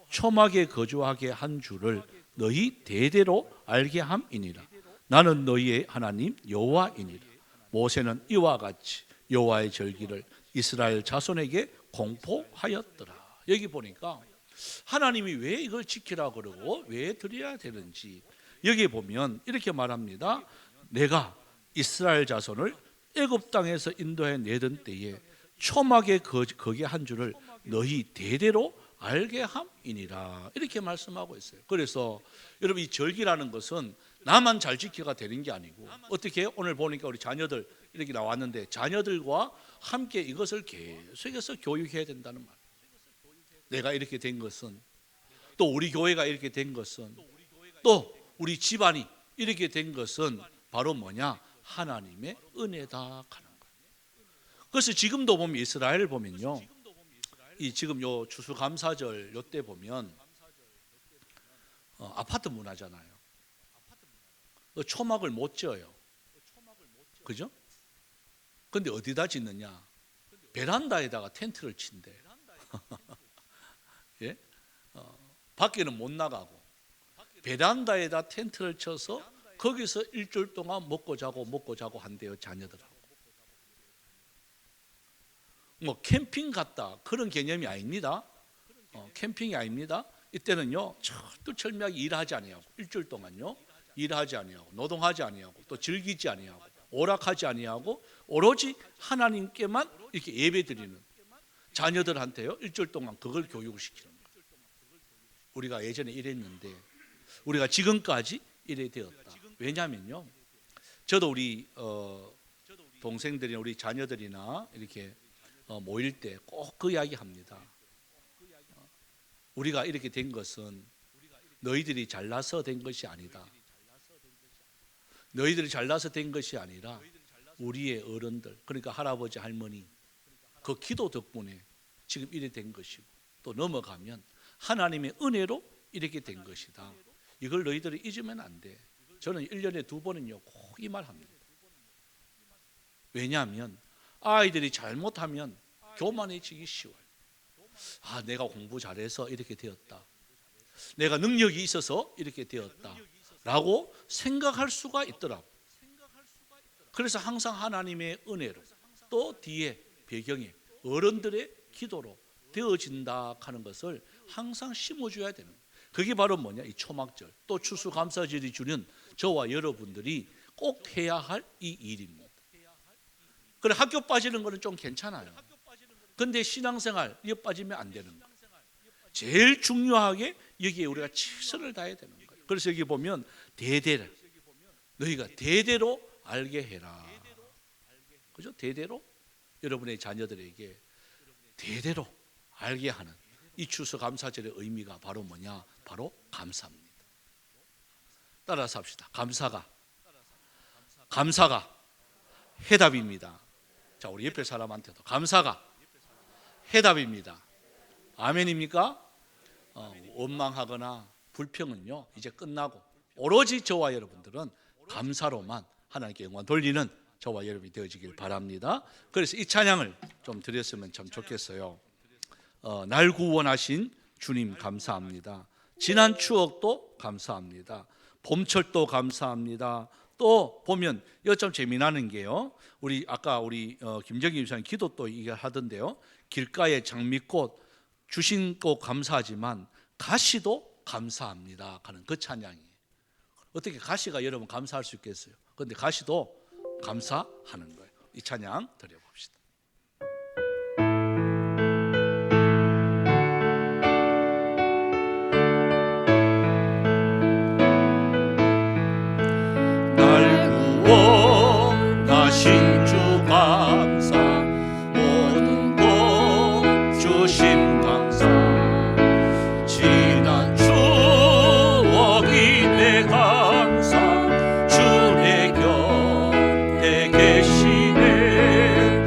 초막에 거주하게 한 줄을 너희 대대로 알게 함이니라. 나는 너희의 하나님 여호와이니라. 모세는 이와 같이 여호와의 절기를 이스라엘 자손에게 공포하였더라. 여기 보니까 하나님이 왜 이걸 지키라고 그러고 왜 드려야 되는지 여기 보면 이렇게 말합니다. 내가 이스라엘 자손을 애굽 땅에서 인도해 내던 때에 초막에 거기 한 줄을 너희 대대로 알게 함이니라. 이렇게 말씀하고 있어요. 그래서 여러분 이 절기라는 것은 나만 잘 지켜가 되는 게 아니고 어떻게 오늘 보니까 우리 자녀들 이렇게 나왔는데 자녀들과 함께 이것을 계속해서 교육해야 된다는 말. 내가 이렇게 된 것은 또 우리 교회가 이렇게 된 것은 또 우리 집안이 이렇게 된 것은 바로 뭐냐? 하나님의 은혜다 하는 거예요. 그래서 지금도 보면 이스라엘을 보면요, 이 지금 요 추수감사절 요때 보면 아파트 문화잖아요. 초막을 못 지어요. 그죠? 근데 어디다 짓느냐? 베란다에다가 텐트를 친대. 예? 밖에는 못 나가고 베란다에다 텐트를 쳐서 거기서 일주일 동안 먹고 자고 한대요, 자녀들하고. 뭐 캠핑 갔다 그런 개념이 아닙니다. 캠핑이 아닙니다. 이때는요 철두철미하게 일하지 아니하고 일주일 동안요 일하지 아니하고 노동하지 아니하고 또 즐기지 아니하고 오락하지 아니하고 오로지 하나님께만 이렇게 예배드리는 자녀들한테요 일주일 동안 그걸 교육을 시키는 거예요. 우리가 예전에 이랬는데 우리가 지금까지 이래 되었다. 왜냐하면요, 저도 우리 동생들이나 우리 자녀들이나 이렇게 모일 때 꼭 그 이야기 합니다. 우리가 이렇게 된 것은 너희들이 잘나서 된 것이 아니다. 너희들이 잘나서 된 것이 아니라 우리의 어른들, 그러니까 할아버지 할머니 그 기도 덕분에 지금 이래 된 것이고 또 넘어가면 하나님의 은혜로 이렇게 된 것이다. 이걸 너희들이 잊으면 안 돼. 저는 1년에 2번은요 꼭 이 말 합니다. 왜냐하면 아이들이 잘못하면 교만해지기 쉬워요. 내가 공부 잘해서 이렇게 되었다, 내가 능력이 있어서 이렇게 되었다 라고 생각할 수가 있더라고. 그래서 항상 하나님의 은혜로 또 뒤에 배경에 어른들의 기도로 되어진다 하는 것을 항상 심어줘야 되는 거예요. 그게 바로 뭐냐, 이 초막절 또 추수감사절이 주는 저와 여러분들이 꼭 해야 할 이 일입니다. 그래 학교 빠지는 거는 좀 괜찮아요. 근데 신앙생활 이거 빠지면 안 되는 거예요. 제일 중요하게 여기에 우리가 최선을 다해야 되는 거예요. 그래서 여기 보면 대대로 너희가 대대로 알게 해라. 그죠? 대대로 여러분의 자녀들에게 대대로 알게 하는 이 추수감사절의 의미가 바로 뭐냐? 바로 감사입니다. 따라서 합시다. 감사가 해답입니다. 자, 우리 옆에 사람한테도 감사가 해답입니다. 아멘입니까? 원망하거나 불평은요 이제 끝나고 오로지 저와 여러분들은 감사로만 하나님께 영광 돌리는 저와 여러분이 되어지길 바랍니다. 그래서 이 찬양을 좀 드렸으면 참 좋겠어요. 날 구원하신 주님 감사합니다. 지난 추억도 감사합니다. 봄철도 감사합니다. 또 보면 이거 좀 재미나는 게요, 우리 아까 우리 김정희 집사님 기도 또 이게 하던데요, 길가에 장미꽃 주신 것 감사하지만 가시도 감사합니다 하는 그 찬양이에요. 어떻게 가시가 여러분 감사할 수 있겠어요? 그런데 가시도 감사하는 거예요. 이 찬양 드려봅시다. 날 구원하신 주 감사, 모든 것 주심 감사, 지난 추억이 내 감사, 주 내 곁에 계시네.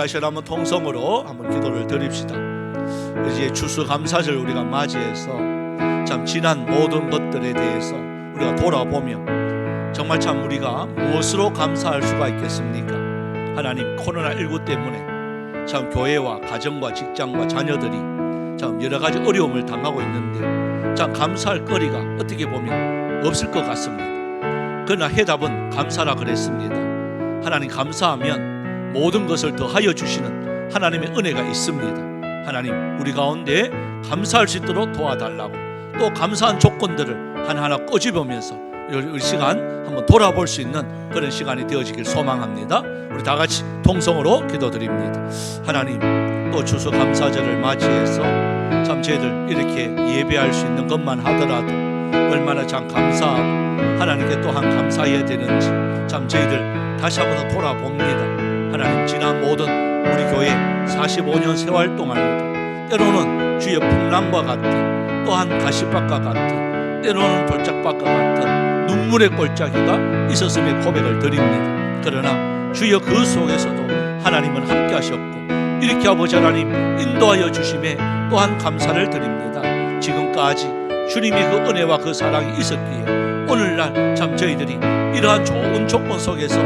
다시 한번 통성으로 한번 기도를 드립시다. 이제 추수감사절 우리가 맞이해서 참 지난 모든 것들에 대해서 우리가 돌아보며 정말 참 우리가 무엇으로 감사할 수가 있겠습니까? 하나님, 코로나19 때문에 참 교회와 가정과 직장과 자녀들이 참 여러 가지 어려움을 당하고 있는데 참 감사할 거리가 어떻게 보면 없을 것 같습니다. 그러나 해답은 감사라 그랬습니다. 하나님, 감사하면 모든 것을 더하여 주시는 하나님의 은혜가 있습니다. 하나님, 우리 가운데 감사할 수 있도록 도와달라고, 또 감사한 조건들을 하나하나 꼬집으면서 이 시간 한번 돌아볼 수 있는 그런 시간이 되어지길 소망합니다. 우리 다 같이 통성으로 기도드립니다. 하나님, 또 추수감사절을 맞이해서 참 저희들 이렇게 예배할 수 있는 것만 하더라도 얼마나 참 감사하고 하나님께 또한 감사해야 되는지 참 저희들 다시 한번 돌아봅니다. 하나님, 지난 모든 우리 교회 45년 세월 동안에도 때로는 주의 풍랑과 같은, 또한 가시밭과 같은, 때로는 돌짝밭과 같은 눈물의 골짜기가 있었음에 고백을 드립니다. 그러나 주여 그 속에서도 하나님은 함께 하셨고 이렇게 아버지 하나님 인도하여 주심에 또한 감사를 드립니다. 지금까지 주님의 그 은혜와 그 사랑이 있었기에 오늘날 참 저희들이 이러한 좋은 조건 속에서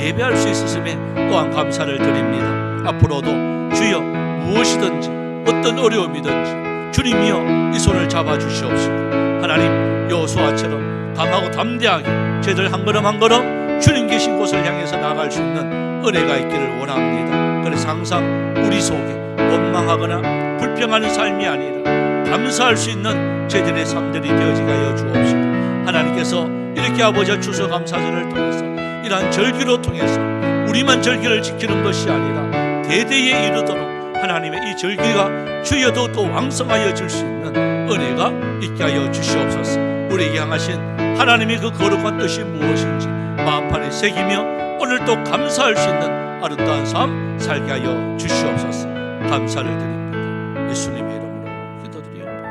예배할 수 있었음에 또한 감사를 드립니다. 앞으로도 주여 무엇이든지 어떤 어려움이든지 주님이여 이 손을 잡아주시옵시고 하나님, 여호수아처럼 강하고 담대하게 저희들 한 걸음 한 걸음 주님 계신 곳을 향해서 나아갈 수 있는 은혜가 있기를 원합니다. 그래서 항상 우리 속에 원망하거나 불평하는 삶이 아니라 감사할 수 있는 저희들의 삶들이 되어지게 하여 주옵시고 하나님께서 이렇게 아버지와 추수감사절을 통해서 이러한 절기로 통해서 우리만 절기를 지키는 것이 아니라 대대에 이르도록 하나님의 이 절기가 주여 더 왕성하여 줄 수 있는 은혜가 있게 하여 주시옵소서. 우리에게 향하신 하나님의 그 거룩한 뜻이 무엇인지 마음판에 새기며 오늘 또 감사할 수 있는 아름다운 삶 살게 하여 주시옵소서. 감사를 드립니다. 예수님의 이름으로 기도드리옵나이다.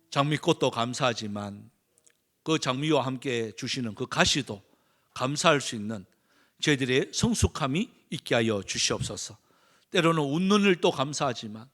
장미꽃도 감사하지만 그 장미와 함께 주시는 그 가시도 감사할 수 있는 저희들의 성숙함이 있게 하여 주시옵소서. 때로는 웃는 일도 감사하지만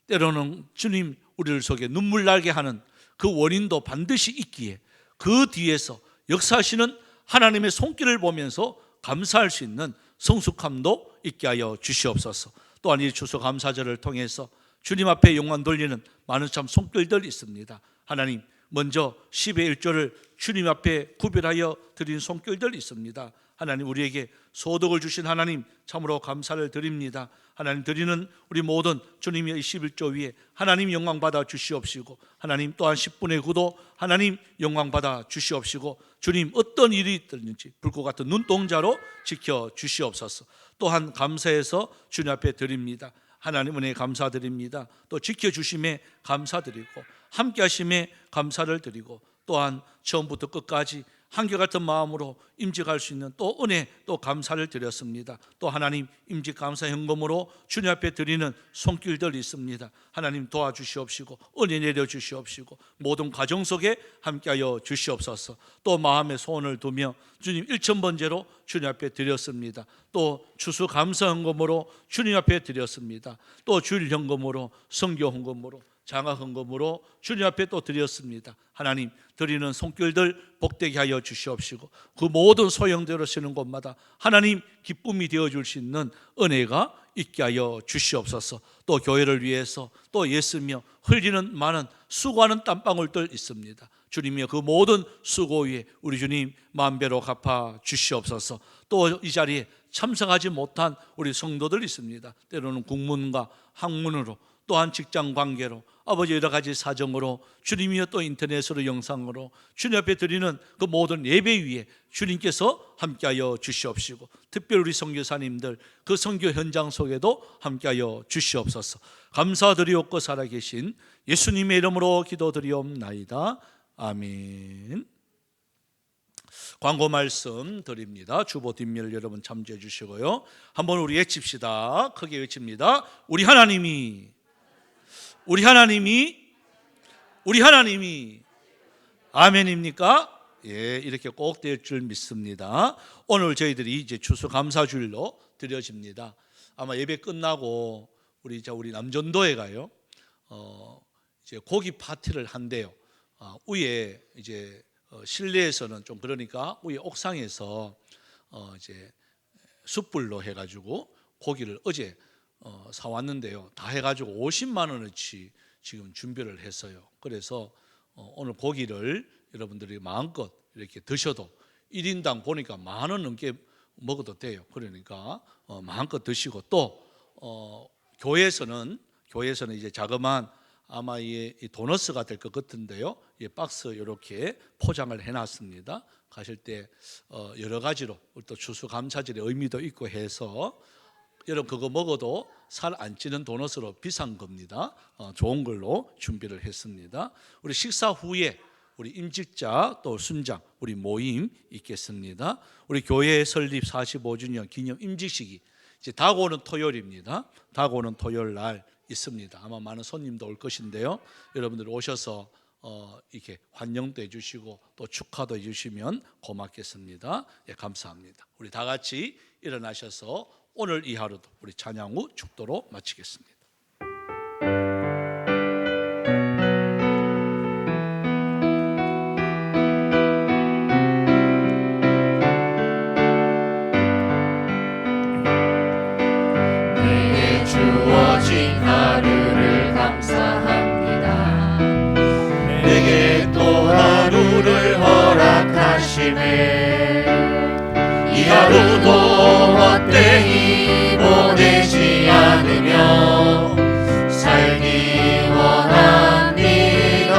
때로는 주님 우리를 속에 눈물 나게 하는 그 원인도 반드시 있기에 그 뒤에서 역사하시는 하나님의 손길을 보면서 감사할 수 있는 성숙함도 있게 하여 주시옵소서. 또한 이 추수감사절을 통해서 주님 앞에 영광 돌리는 많은 참 손길들이 있습니다. 하나님, 먼저 10의 1조를 주님 앞에 구별하여 드린 손길들이 있습니다. 하나님, 우리에게 소득을 주신 하나님 참으로 감사를 드립니다. 하나님, 드리는 우리 모든 주님의 11조 위에 하나님 영광 받아 주시옵시고 하나님 또한 10분의 9도 하나님 영광 받아 주시옵시고 주님 어떤 일이 있든지 불꽃 같은 눈동자로 지켜 주시옵소서. 또한 감사해서 주님 앞에 드립니다. 하나님 은혜 감사드립니다. 또 지켜주심에 감사드리고 함께 하심에 감사를 드리고 또한 처음부터 끝까지 한결같은 마음으로 임직할 수 있는 또 은혜 또 감사를 드렸습니다. 또 하나님 임직 감사 현금으로 주님 앞에 드리는 손길들이 있습니다. 하나님 도와주시옵시고 은혜 내려주시옵시고 모든 가정 속에 함께하여 주시옵소서. 또 마음의 소원을 두며 주님 1,000번째로 주님 앞에 드렸습니다. 또 추수 감사 헌금으로 주님 앞에 드렸습니다. 또 주일 헌금으로 성교 헌금으로 장학 헌금으로 주님 앞에 또 드렸습니다. 하나님 드리는 손길들 복되게 하여 주시옵시고 그 모든 소형대로 쓰는 곳마다 하나님 기쁨이 되어줄 수 있는 은혜가 있게 하여 주시옵소서. 또 교회를 위해서 또 애쓰며 흘리는 많은 수고하는 땀방울들 있습니다. 주님이여 그 모든 수고 위에 우리 주님 만배로 갚아 주시옵소서. 또 이 자리에 참석하지 못한 우리 성도들 있습니다. 때로는 국문과 학문으로 또한 직장 관계로 아버지 여러 가지 사정으로 주님이여 또 인터넷으로 영상으로 주님 앞에 드리는 그 모든 예배 위에 주님께서 함께하여 주시옵시고 특별히 우리 선교사님들 그 선교 현장 속에도 함께하여 주시옵소서. 감사드리옵고 살아계신 예수님의 이름으로 기도드리옵나이다. 아멘. 광고 말씀 드립니다. 주보 뒷면 여러분 참조해 주시고요. 한번 우리 외칩시다. 크게 외칩니다. 우리 하나님이 아멘입니까? 예, 이렇게 꼭 될 줄 믿습니다. 오늘 저희들이 이제 추수감사주일로 드려집니다. 아마 예배 끝나고 우리 남전도에 가요. 이제 고기 파티를 한대요. 위에 이제 실내에서는 좀 그러니까 위에 옥상에서 이제 숯불로 해가지고 고기를 어제 사왔는데요. 다 해가지고 50만 원어치 지금 준비를 했어요. 그래서 오늘 고기를 여러분들이 마음껏 이렇게 드셔도 1인당 보니까 10,000원 넘게 먹어도 돼요. 그러니까 마음껏 드시고 또 교회에서는 이제 자그마한 아마 이 도너스가 될 것 같은데요. 이 박스 이렇게 포장을 해놨습니다. 가실 때 여러 가지로 또 추수감사절의 의미도 있고 해서 여러분 그거 먹어도 살 안 찌는 도넛으로 비싼 겁니다. 좋은 걸로 준비를 했습니다. 우리 식사 후에 우리 임직자 또 순장 우리 모임 있겠습니다. 우리 교회 설립 45주년 기념 임직식이 이제 다가오는 토요일입니다. 다가오는 토요일 날 있습니다. 아마 많은 손님도 올 것인데요. 여러분들 오셔서 이렇게 환영도 해주시고 또 축하도 해주시면 고맙겠습니다. 예, 감사합니다. 우리 다 같이 일어나셔서 오늘 이 하루도 우리 찬양 후 축도로 마치겠습니다. 내게 주어진 하루를 감사합니다. 내게 또 하루를 허락하시네. 이 하루도 헛되이 보내지 않으며 살기 원합니다.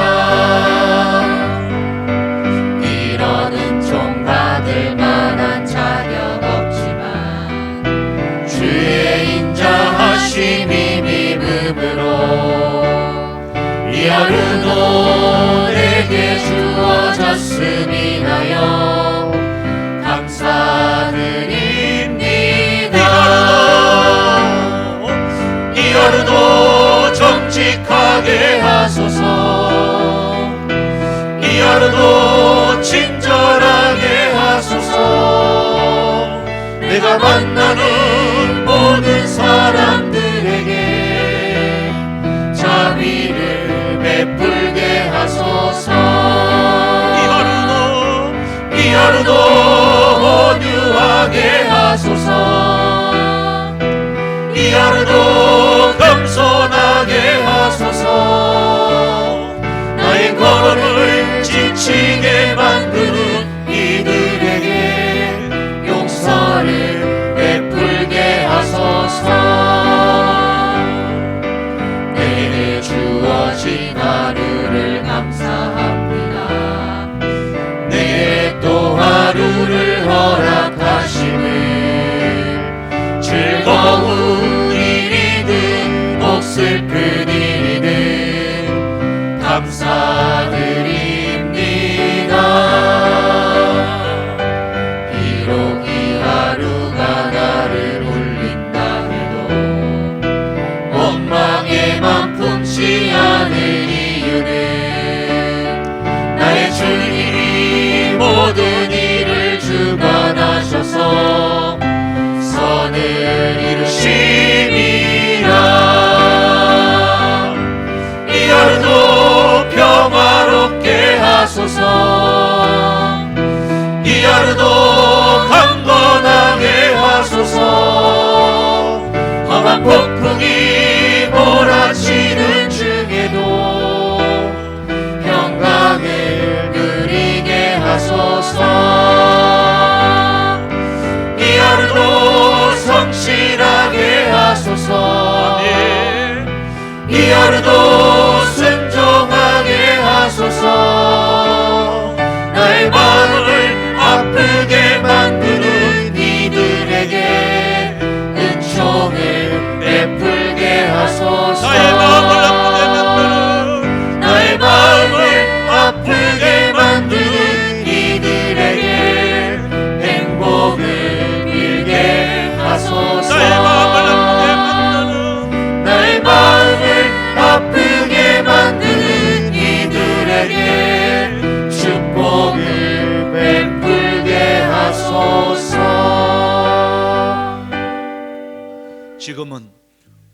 이러는 종 받을 만한 자격 없지만 주의 인자하심이 믿음으로 이 하루도 내게 주어졌음이나여 감사드립니다. 이 하루도 정직하게 하소서. 이 하루도 친절하게 하소서. 내가 만나는 모든 사람들에게 자비를 베풀게 하소서. 이 하루도 온유하게 하소서. 이 하루도 겸손하게 하소서. 나의 걸음을 지치게 만드는 이들에게 용서를 베풀게 하소서. 내게 주어진 하루를 감사합니다. 내게 또 하루를 허락하심을 즐거운 일이든 목 슬픈 일이든 감사드립니다. 비록 이 하루가 나를 울린다 해도 원망에만 품지 않을 이유는 나의 주님이 모든 일을 주관하셔서 선을 이루심이라. 이 하루도 평화롭게 하소서. 이 하루도 강건하게 하소서. 험한 폭풍이 몰아치는 중에도 평강을 누리게 하소서. 이 하루도 성실하게 하소서. 이 하루도 순종하게 하소서.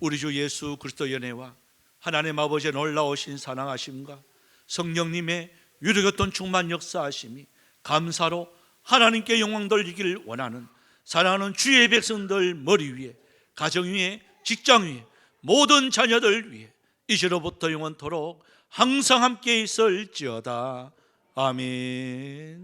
우리 주 예수 그리스도 연애와 하나님 아버지의 놀라우신 사랑하심과 성령님의 유력했던 충만 역사하심이 감사로 하나님께 영광 돌리기를 원하는 사랑하는 주의 백성들 머리 위에, 가정 위에, 직장 위에, 모든 자녀들 위에 이제로부터 영원토록 항상 함께 있을지어다. 아멘.